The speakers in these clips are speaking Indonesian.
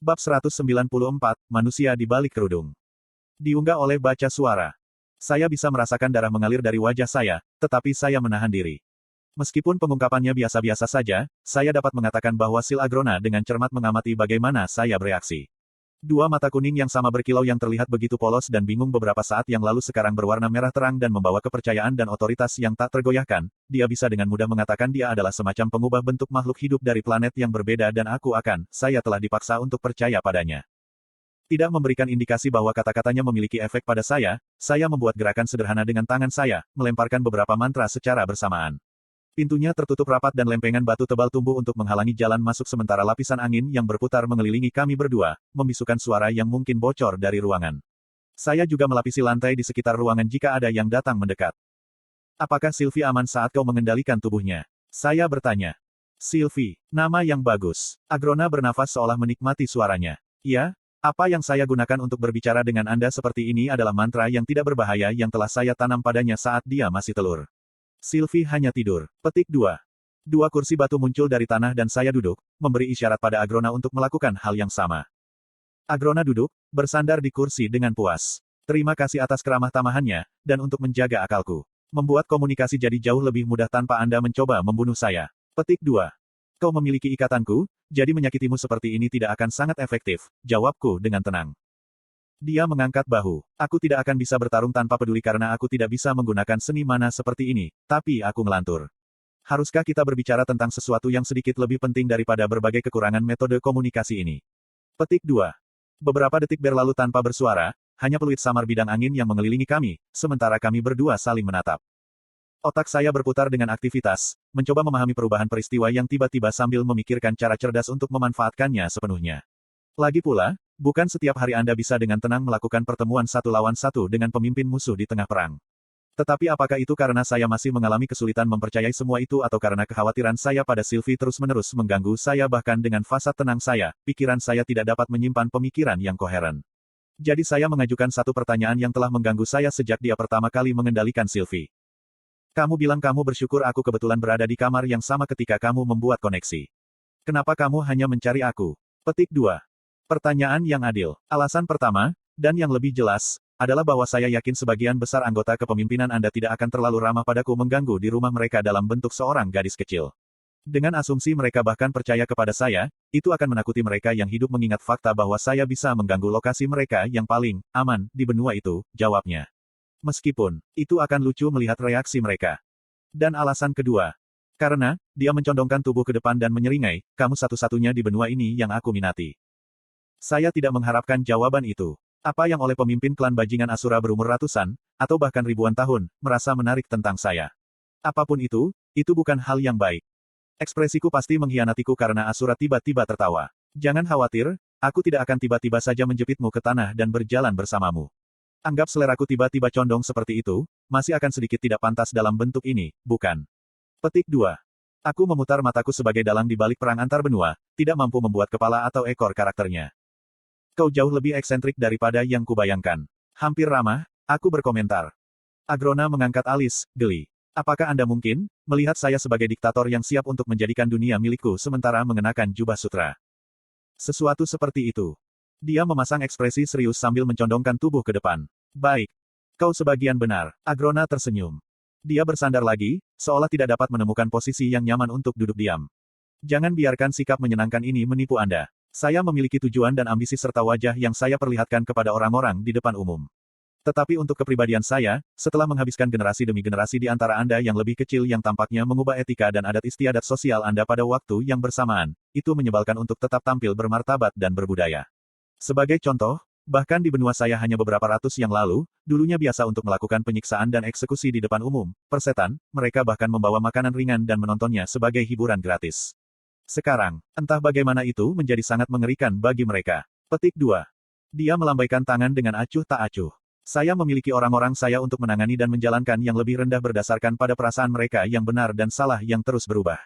Bab 194, Manusia di Balik Kerudung. Diunggah oleh Baca Suara. Saya bisa merasakan darah mengalir dari wajah saya, tetapi saya menahan diri. Meskipun pengungkapannya biasa-biasa saja, saya dapat mengatakan bahwa Sil Agrona dengan cermat mengamati bagaimana saya bereaksi. Dua mata kuning yang sama berkilau yang terlihat begitu polos dan bingung beberapa saat yang lalu sekarang berwarna merah terang dan membawa kepercayaan dan otoritas yang tak tergoyahkan. Dia bisa dengan mudah mengatakan dia adalah semacam pengubah bentuk makhluk hidup dari planet yang berbeda dan saya telah dipaksa untuk percaya padanya. Tidak memberikan indikasi bahwa kata-katanya memiliki efek pada saya membuat gerakan sederhana dengan tangan saya, melemparkan beberapa mantra secara bersamaan. Pintunya tertutup rapat dan lempengan batu tebal tumbuh untuk menghalangi jalan masuk sementara lapisan angin yang berputar mengelilingi kami berdua, membisukan suara yang mungkin bocor dari ruangan. Saya juga melapisi lantai di sekitar ruangan jika ada yang datang mendekat. Apakah Sylvie aman saat kau mengendalikan tubuhnya? Saya bertanya. Sylvie, nama yang bagus. Agrona bernafas seolah menikmati suaranya. Ya, apa yang saya gunakan untuk berbicara dengan Anda seperti ini adalah mantra yang tidak berbahaya yang telah saya tanam padanya saat dia masih telur. Sylvie hanya tidur. Petik 2. Dua kursi batu muncul dari tanah dan saya duduk, memberi isyarat pada Agrona untuk melakukan hal yang sama. Agrona duduk, bersandar di kursi dengan puas. Terima kasih atas keramah tamahannya, dan untuk menjaga akalku. Membuat komunikasi jadi jauh lebih mudah tanpa Anda mencoba membunuh saya. Petik 2. Kau memiliki ikatanku, jadi menyakitimu seperti ini tidak akan sangat efektif, jawabku dengan tenang. Dia mengangkat bahu. Aku tidak akan bisa bertarung tanpa peduli karena aku tidak bisa menggunakan seni mana seperti ini, tapi aku ngelantur. Haruskah kita berbicara tentang sesuatu yang sedikit lebih penting daripada berbagai kekurangan metode komunikasi ini? Petik 2. Beberapa detik berlalu tanpa bersuara, hanya peluit samar bidang angin yang mengelilingi kami, sementara kami berdua saling menatap. Otak saya berputar dengan aktivitas, mencoba memahami perubahan peristiwa yang tiba-tiba sambil memikirkan cara cerdas untuk memanfaatkannya sepenuhnya. Lagi pula, bukan setiap hari Anda bisa dengan tenang melakukan pertemuan satu lawan satu dengan pemimpin musuh di tengah perang. Tetapi apakah itu karena saya masih mengalami kesulitan mempercayai semua itu atau karena kekhawatiran saya pada Sylvie terus-menerus mengganggu saya bahkan dengan fasad tenang saya, pikiran saya tidak dapat menyimpan pemikiran yang koheren. Jadi saya mengajukan satu pertanyaan yang telah mengganggu saya sejak dia pertama kali mengendalikan Sylvie. Kamu bilang kamu bersyukur aku kebetulan berada di kamar yang sama ketika kamu membuat koneksi. Kenapa kamu hanya mencari aku? Petik 2. Pertanyaan yang adil. Alasan pertama, dan yang lebih jelas, adalah bahwa saya yakin sebagian besar anggota kepemimpinan Anda tidak akan terlalu ramah padaku mengganggu di rumah mereka dalam bentuk seorang gadis kecil. Dengan asumsi mereka bahkan percaya kepada saya, itu akan menakuti mereka yang hidup mengingat fakta bahwa saya bisa mengganggu lokasi mereka yang paling aman di benua itu, jawabnya. Meskipun, itu akan lucu melihat reaksi mereka. Dan alasan kedua, karena, dia mencondongkan tubuh ke depan dan menyeringai, kamu satu-satunya di benua ini yang aku minati. Saya tidak mengharapkan jawaban itu. Apa yang oleh pemimpin klan bajingan Asura berumur ratusan, atau bahkan ribuan tahun, merasa menarik tentang saya. Apapun itu bukan hal yang baik. Ekspresiku pasti mengkhianatiku karena Asura tiba-tiba tertawa. Jangan khawatir, aku tidak akan tiba-tiba saja menjepitmu ke tanah dan berjalan bersamamu. Anggap seleraku tiba-tiba condong seperti itu, masih akan sedikit tidak pantas dalam bentuk ini, bukan? Petik 2. Aku memutar mataku sebagai dalang di balik perang antar benua, tidak mampu membuat kepala atau ekor karakternya. Kau jauh lebih eksentrik daripada yang kubayangkan. Hampir ramah, aku berkomentar. Agrona mengangkat alis, geli. Apakah Anda mungkin melihat saya sebagai diktator yang siap untuk menjadikan dunia milikku sementara mengenakan jubah sutra? Sesuatu seperti itu. Dia memasang ekspresi serius sambil mencondongkan tubuh ke depan. Baik. Kau sebagian benar. Agrona tersenyum. Dia bersandar lagi, seolah tidak dapat menemukan posisi yang nyaman untuk duduk diam. Jangan biarkan sikap menyenangkan ini menipu Anda. Saya memiliki tujuan dan ambisi serta wajah yang saya perlihatkan kepada orang-orang di depan umum. Tetapi untuk kepribadian saya, setelah menghabiskan generasi demi generasi di antara Anda yang lebih kecil yang tampaknya mengubah etika dan adat istiadat sosial Anda pada waktu yang bersamaan, itu menyebalkan untuk tetap tampil bermartabat dan berbudaya. Sebagai contoh, bahkan di benua saya hanya beberapa ratus yang lalu, dulunya biasa untuk melakukan penyiksaan dan eksekusi di depan umum, persetan, mereka bahkan membawa makanan ringan dan menontonnya sebagai hiburan gratis. Sekarang, entah bagaimana itu menjadi sangat mengerikan bagi mereka. Petik 2. Dia melambaikan tangan dengan acuh tak acuh. Saya memiliki orang-orang saya untuk menangani dan menjalankan yang lebih rendah berdasarkan pada perasaan mereka yang benar dan salah yang terus berubah.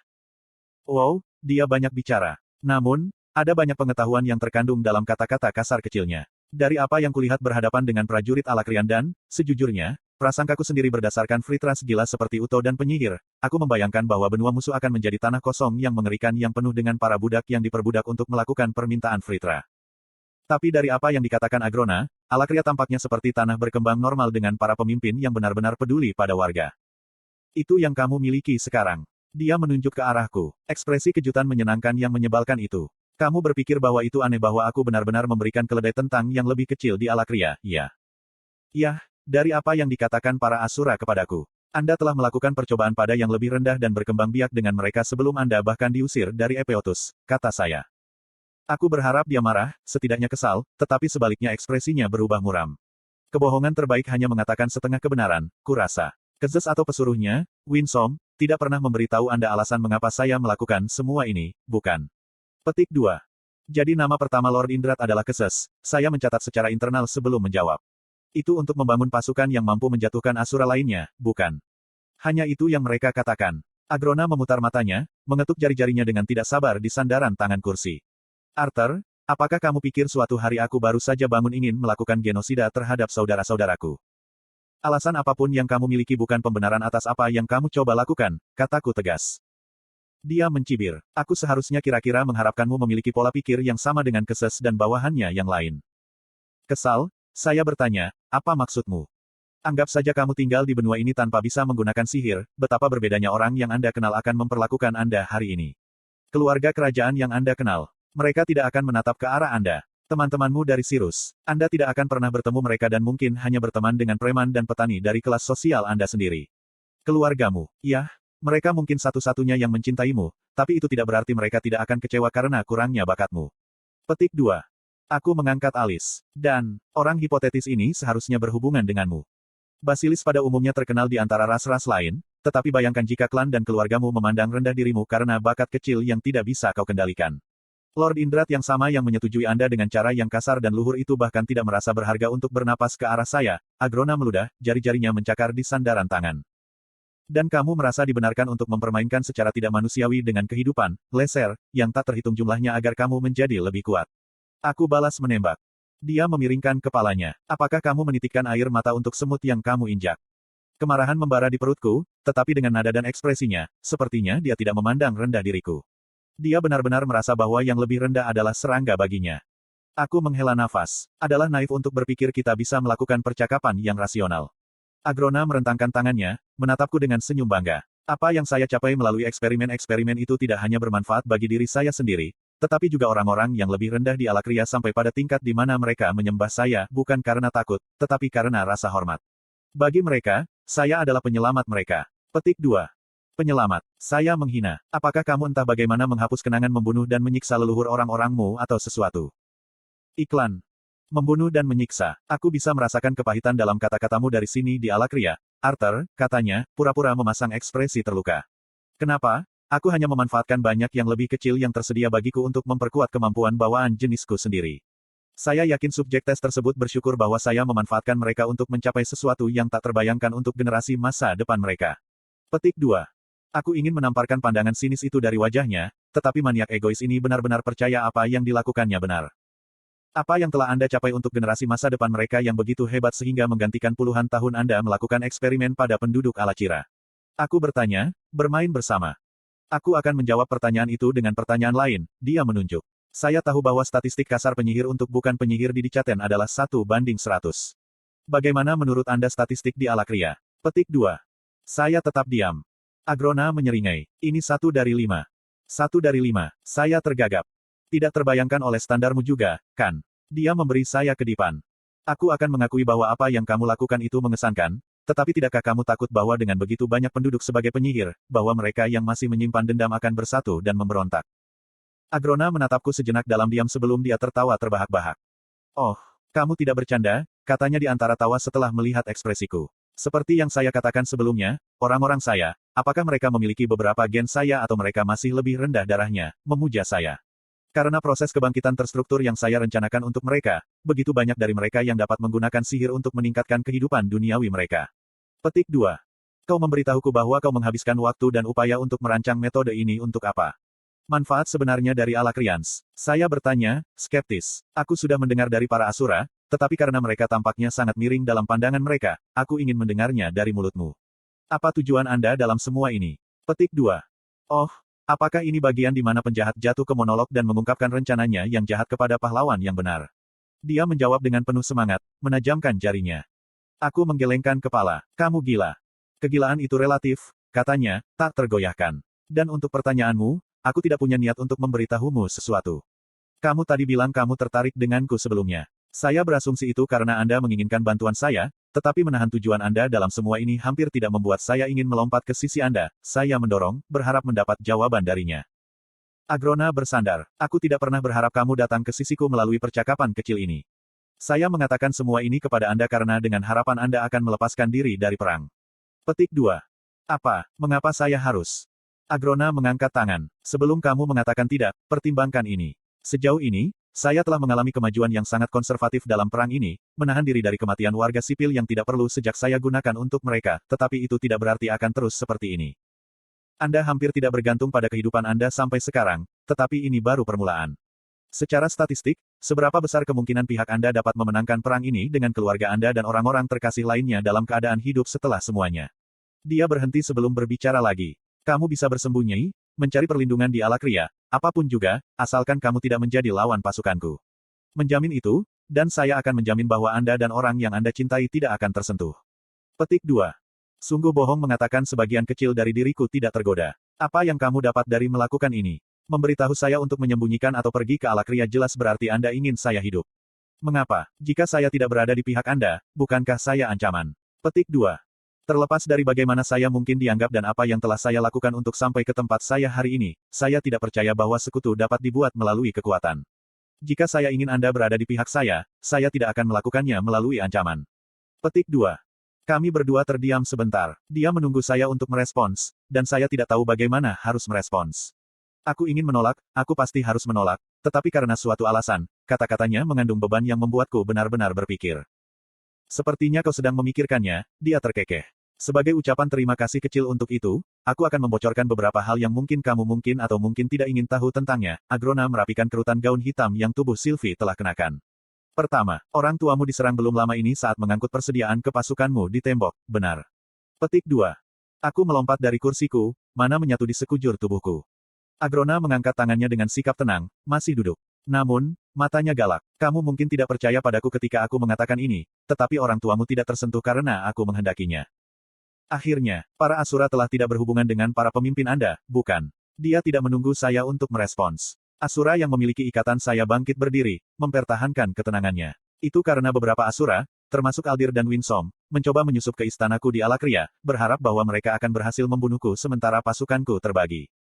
Wow, dia banyak bicara. Namun, ada banyak pengetahuan yang terkandung dalam kata-kata kasar kecilnya. Dari apa yang kulihat berhadapan dengan prajurit Alakrian dan, sejujurnya, prasangkaku sendiri berdasarkan Fritras gila seperti Uto dan penyihir, aku membayangkan bahwa benua musuh akan menjadi tanah kosong yang mengerikan yang penuh dengan para budak yang diperbudak untuk melakukan permintaan Fritra. Tapi dari apa yang dikatakan Agrona, Alakria tampaknya seperti tanah berkembang normal dengan para pemimpin yang benar-benar peduli pada warga. Itu yang kamu miliki sekarang. Dia menunjuk ke arahku. Ekspresi kejutan menyenangkan yang menyebalkan itu. Kamu berpikir bahwa itu aneh bahwa aku benar-benar memberikan keledai tentang yang lebih kecil di Alakria, ya? Yah, dari apa yang dikatakan para Asura kepadaku. Anda telah melakukan percobaan pada yang lebih rendah dan berkembang biak dengan mereka sebelum Anda bahkan diusir dari Epeotus, kata saya. Aku berharap dia marah, setidaknya kesal, tetapi sebaliknya ekspresinya berubah muram. Kebohongan terbaik hanya mengatakan setengah kebenaran, kurasa. Kezes atau pesuruhnya, Winsom, tidak pernah memberitahu Anda alasan mengapa saya melakukan semua ini, bukan? Petik 2. Jadi nama pertama Lord Indrat adalah Kezes, saya mencatat secara internal sebelum menjawab. Itu untuk membangun pasukan yang mampu menjatuhkan Asura lainnya, bukan? Hanya itu yang mereka katakan. Agrona memutar matanya, mengetuk jari-jarinya dengan tidak sabar di sandaran tangan kursi. Arthur, apakah kamu pikir suatu hari aku baru saja bangun ingin melakukan genosida terhadap saudara-saudaraku? Alasan apapun yang kamu miliki bukan pembenaran atas apa yang kamu coba lakukan, kataku tegas. Dia mencibir. Aku seharusnya kira-kira mengharapkanmu memiliki pola pikir yang sama dengan Kezes dan bawahannya yang lain. Kesal, saya bertanya, apa maksudmu? Anggap saja kamu tinggal di benua ini tanpa bisa menggunakan sihir, betapa berbedanya orang yang Anda kenal akan memperlakukan Anda hari ini. Keluarga kerajaan yang Anda kenal. Mereka tidak akan menatap ke arah Anda. Teman-temanmu dari Sirus. Anda tidak akan pernah bertemu mereka dan mungkin hanya berteman dengan preman dan petani dari kelas sosial Anda sendiri. Keluargamu. Ya, mereka mungkin satu-satunya yang mencintaimu, tapi itu tidak berarti mereka tidak akan kecewa karena kurangnya bakatmu. Petik 2. Aku mengangkat alis. Dan, orang hipotetis ini seharusnya berhubungan denganmu. Basilis pada umumnya terkenal di antara ras-ras lain, tetapi bayangkan jika klan dan keluargamu memandang rendah dirimu karena bakat kecil yang tidak bisa kau kendalikan. Lord Indrat yang sama yang menyetujui Anda dengan cara yang kasar dan luhur itu bahkan tidak merasa berharga untuk bernapas ke arah saya. Agrona meludah, jari-jarinya mencakar di sandaran tangan. Dan kamu merasa dibenarkan untuk mempermainkan secara tidak manusiawi dengan kehidupan, leser, yang tak terhitung jumlahnya agar kamu menjadi lebih kuat. Aku balas menembak. Dia memiringkan kepalanya. Apakah kamu menitikkan air mata untuk semut yang kamu injak? Kemarahan membara di perutku, tetapi dengan nada dan ekspresinya, sepertinya dia tidak memandang rendah diriku. Dia benar-benar merasa bahwa yang lebih rendah adalah serangga baginya. Aku menghela nafas. Adalah naif untuk berpikir kita bisa melakukan percakapan yang rasional. Agrona merentangkan tangannya, menatapku dengan senyum bangga. Apa yang saya capai melalui eksperimen-eksperimen itu tidak hanya bermanfaat bagi diri saya sendiri, tetapi juga orang-orang yang lebih rendah di Alakria sampai pada tingkat di mana mereka menyembah saya bukan karena takut, tetapi karena rasa hormat. Bagi mereka, saya adalah penyelamat mereka. Petik 2. Penyelamat. Saya menghina. Apakah kamu entah bagaimana menghapus kenangan membunuh dan menyiksa leluhur orang-orangmu atau sesuatu? Iklan. Membunuh dan menyiksa. Aku bisa merasakan kepahitan dalam kata-katamu dari sini di Alakria. Arthur, katanya, pura-pura memasang ekspresi terluka. Kenapa? Aku hanya memanfaatkan banyak yang lebih kecil yang tersedia bagiku untuk memperkuat kemampuan bawaan jenisku sendiri. Saya yakin subjek tes tersebut bersyukur bahwa saya memanfaatkan mereka untuk mencapai sesuatu yang tak terbayangkan untuk generasi masa depan mereka. Petik 2. Aku ingin menamparkan pandangan sinis itu dari wajahnya, tetapi maniak egois ini benar-benar percaya apa yang dilakukannya benar. Apa yang telah Anda capai untuk generasi masa depan mereka yang begitu hebat sehingga menggantikan puluhan tahun Anda melakukan eksperimen pada penduduk Alacira? Aku bertanya, bermain bersama. Aku akan menjawab pertanyaan itu dengan pertanyaan lain, dia menunjuk. Saya tahu bahwa statistik kasar penyihir untuk bukan penyihir di Dicaten adalah 1:100. Bagaimana menurut Anda statistik di Alakria? Petik 2. Saya tetap diam. Agrona menyeringai. Ini 1 dari 5. 1 dari 5. Saya tergagap. Tidak terbayangkan oleh standarmu juga, kan? Dia memberi saya kedipan. Aku akan mengakui bahwa apa yang kamu lakukan itu mengesankan, tetapi tidakkah kamu takut bahwa dengan begitu banyak penduduk sebagai penyihir, bahwa mereka yang masih menyimpan dendam akan bersatu dan memberontak? Agrona menatapku sejenak dalam diam sebelum dia tertawa terbahak-bahak. Oh, kamu tidak bercanda, katanya di antara tawa setelah melihat ekspresiku. Seperti yang saya katakan sebelumnya, orang-orang saya, apakah mereka memiliki beberapa gen saya atau mereka masih lebih rendah darahnya, memuja saya. Karena proses kebangkitan terstruktur yang saya rencanakan untuk mereka, begitu banyak dari mereka yang dapat menggunakan sihir untuk meningkatkan kehidupan duniawi mereka. Petik 2. Kau memberitahuku bahwa kau menghabiskan waktu dan upaya untuk merancang metode ini untuk apa? Manfaat sebenarnya dari Alakrians? Saya bertanya, skeptis. Aku sudah mendengar dari para Asura, tetapi karena mereka tampaknya sangat miring dalam pandangan mereka, aku ingin mendengarnya dari mulutmu. Apa tujuan Anda dalam semua ini? Petik 2. Oh, apakah ini bagian di mana penjahat jatuh ke monolog dan mengungkapkan rencananya yang jahat kepada pahlawan yang benar? Dia menjawab dengan penuh semangat, menajamkan jarinya. Aku menggelengkan kepala. Kamu gila. Kegilaan itu relatif, katanya, tak tergoyahkan. Dan untuk pertanyaanmu, aku tidak punya niat untuk memberitahumu sesuatu. Kamu tadi bilang kamu tertarik denganku sebelumnya. Saya berasumsi itu karena Anda menginginkan bantuan saya, tetapi menahan tujuan Anda dalam semua ini hampir tidak membuat saya ingin melompat ke sisi Anda. Saya mendorong, berharap mendapat jawaban darinya. Agrona bersandar. Aku tidak pernah berharap kamu datang ke sisiku melalui percakapan kecil ini. Saya mengatakan semua ini kepada Anda karena dengan harapan Anda akan melepaskan diri dari perang. Petik 2. Apa? Mengapa saya harus? Agrona mengangkat tangan. Sebelum kamu mengatakan tidak, pertimbangkan ini. Sejauh ini, saya telah mengalami kemajuan yang sangat konservatif dalam perang ini, menahan diri dari kematian warga sipil yang tidak perlu sejak saya gunakan untuk mereka, tetapi itu tidak berarti akan terus seperti ini. Anda hampir tidak bergantung pada kehidupan Anda sampai sekarang, tetapi ini baru permulaan. Secara statistik, seberapa besar kemungkinan pihak Anda dapat memenangkan perang ini dengan keluarga Anda dan orang-orang terkasih lainnya dalam keadaan hidup setelah semuanya? Dia berhenti sebelum berbicara lagi. Kamu bisa bersembunyi, mencari perlindungan di Alakria, apapun juga, asalkan kamu tidak menjadi lawan pasukanku. Menjamin itu, dan saya akan menjamin bahwa Anda dan orang yang Anda cintai tidak akan tersentuh. Petik 2. Sungguh bohong mengatakan sebagian kecil dari diriku tidak tergoda. Apa yang kamu dapat dari melakukan ini? Memberitahu saya untuk menyembunyikan atau pergi ke Alakria jelas berarti Anda ingin saya hidup. Mengapa? Jika saya tidak berada di pihak Anda, bukankah saya ancaman? Petik 2. Terlepas dari bagaimana saya mungkin dianggap dan apa yang telah saya lakukan untuk sampai ke tempat saya hari ini, saya tidak percaya bahwa sekutu dapat dibuat melalui kekuatan. Jika saya ingin Anda berada di pihak saya tidak akan melakukannya melalui ancaman. Petik 2. Kami berdua terdiam sebentar. Dia menunggu saya untuk merespons, dan saya tidak tahu bagaimana harus merespons. Aku ingin menolak, aku pasti harus menolak, tetapi karena suatu alasan, kata-katanya mengandung beban yang membuatku benar-benar berpikir. Sepertinya kau sedang memikirkannya, dia terkekeh. Sebagai ucapan terima kasih kecil untuk itu, aku akan membocorkan beberapa hal yang mungkin kamu mungkin atau mungkin tidak ingin tahu tentangnya. Agrona merapikan kerutan gaun hitam yang tubuh Sylvie telah kenakan. Pertama, orang tuamu diserang belum lama ini saat mengangkut persediaan ke pasukanmu di tembok, benar. Petik 2. Aku melompat dari kursiku, mana menyatu di sekujur tubuhku. Agrona mengangkat tangannya dengan sikap tenang, masih duduk. Namun, matanya galak. Kamu mungkin tidak percaya padaku ketika aku mengatakan ini, tetapi orang tuamu tidak tersentuh karena aku menghendakinya. Akhirnya, para Asura telah tidak berhubungan dengan para pemimpin Anda, bukan? Dia tidak menunggu saya untuk merespons. Asura yang memiliki ikatan saya bangkit berdiri, mempertahankan ketenangannya. Itu karena beberapa Asura, termasuk Aldir dan Winsom, mencoba menyusup ke istanaku di Alakria, berharap bahwa mereka akan berhasil membunuhku sementara pasukanku terbagi.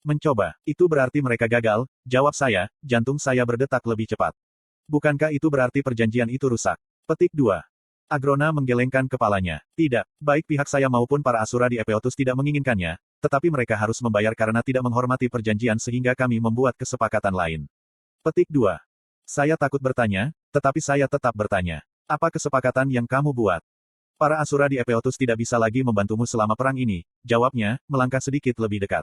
Mencoba, itu berarti mereka gagal, jawab saya, jantung saya berdetak lebih cepat. Bukankah itu berarti perjanjian itu rusak? Petik 2. Agrona menggelengkan kepalanya. Tidak, baik pihak saya maupun para Asura di Epeotus tidak menginginkannya, tetapi mereka harus membayar karena tidak menghormati perjanjian sehingga kami membuat kesepakatan lain. Petik 2. Saya takut bertanya, tetapi saya tetap bertanya. Apa kesepakatan yang kamu buat? Para Asura di Epeotus tidak bisa lagi membantumu selama perang ini, jawabnya, melangkah sedikit lebih dekat.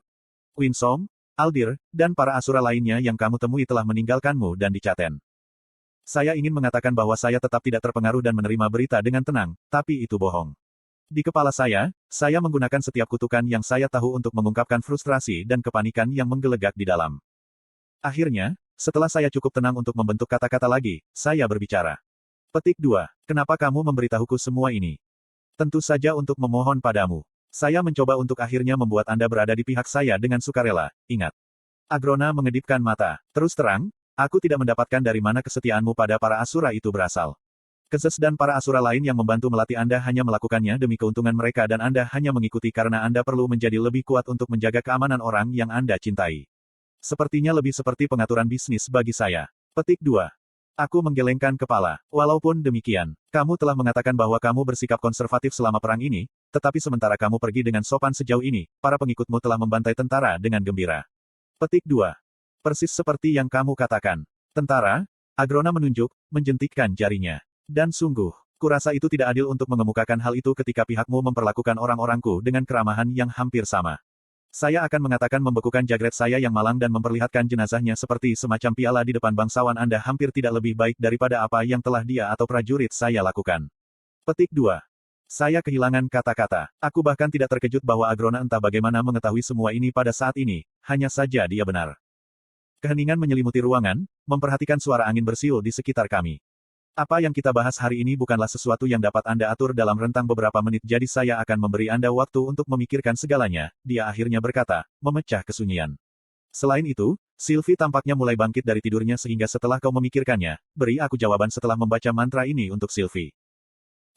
Winsom, Aldir, dan para Asura lainnya yang kamu temui telah meninggalkanmu dan dicaten. Saya ingin mengatakan bahwa saya tetap tidak terpengaruh dan menerima berita dengan tenang, tapi itu bohong. Di kepala saya menggunakan setiap kutukan yang saya tahu untuk mengungkapkan frustrasi dan kepanikan yang menggelegak di dalam. Akhirnya, setelah saya cukup tenang untuk membentuk kata-kata lagi, saya berbicara. Petik 2. Kenapa kamu memberitahuku semua ini? Tentu saja untuk memohon padamu. Saya mencoba untuk akhirnya membuat Anda berada di pihak saya dengan sukarela, ingat. Agrona mengedipkan mata. Terus terang, aku tidak mendapatkan dari mana kesetiaanmu pada para Asura itu berasal. Kezes dan para Asura lain yang membantu melatih Anda hanya melakukannya demi keuntungan mereka dan Anda hanya mengikuti karena Anda perlu menjadi lebih kuat untuk menjaga keamanan orang yang Anda cintai. Sepertinya lebih seperti pengaturan bisnis bagi saya. Petik 2. Aku menggelengkan kepala. Walaupun demikian, kamu telah mengatakan bahwa kamu bersikap konservatif selama perang ini, tetapi sementara kamu pergi dengan sopan sejauh ini, para pengikutmu telah membantai tentara dengan gembira. Petik 2. Persis seperti yang kamu katakan. Tentara? Agrona menunjuk, menjentikkan jarinya. Dan sungguh, kurasa itu tidak adil untuk mengemukakan hal itu ketika pihakmu memperlakukan orang-orangku dengan keramahan yang hampir sama. Saya akan mengatakan membekukan jagret saya yang malang dan memperlihatkan jenazahnya seperti semacam piala di depan bangsawan Anda hampir tidak lebih baik daripada apa yang telah dia atau prajurit saya lakukan. Petik 2. Saya kehilangan kata-kata. Aku bahkan tidak terkejut bahwa Agrona entah bagaimana mengetahui semua ini pada saat ini, hanya saja dia benar. Keheningan menyelimuti ruangan, memperhatikan suara angin bersiul di sekitar kami. Apa yang kita bahas hari ini bukanlah sesuatu yang dapat Anda atur dalam rentang beberapa menit, jadi saya akan memberi Anda waktu untuk memikirkan segalanya, dia akhirnya berkata, memecah kesunyian. Selain itu, Sylvie tampaknya mulai bangkit dari tidurnya sehingga setelah kau memikirkannya, beri aku jawaban setelah membaca mantra ini untuk Sylvie.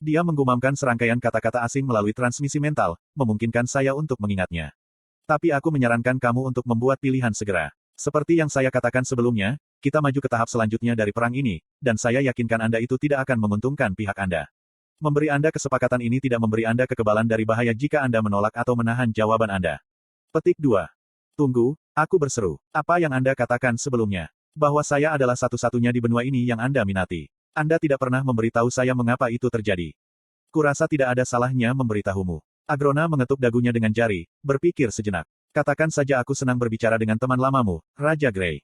Dia menggumamkan serangkaian kata-kata asing melalui transmisi mental, memungkinkan saya untuk mengingatnya. Tapi aku menyarankan kamu untuk membuat pilihan segera. Seperti yang saya katakan sebelumnya, kita maju ke tahap selanjutnya dari perang ini, dan saya yakinkan Anda itu tidak akan menguntungkan pihak Anda. Memberi Anda kesepakatan ini tidak memberi Anda kekebalan dari bahaya jika Anda menolak atau menahan jawaban Anda. Petik 2. Tunggu, aku berseru. Apa yang Anda katakan sebelumnya? Bahwa saya adalah satu-satunya di benua ini yang Anda minati. Anda tidak pernah memberitahu saya mengapa itu terjadi. Kurasa tidak ada salahnya memberitahumu. Agrona mengetuk dagunya dengan jari, berpikir sejenak. Katakan saja aku senang berbicara dengan teman lamamu, Raja Grey.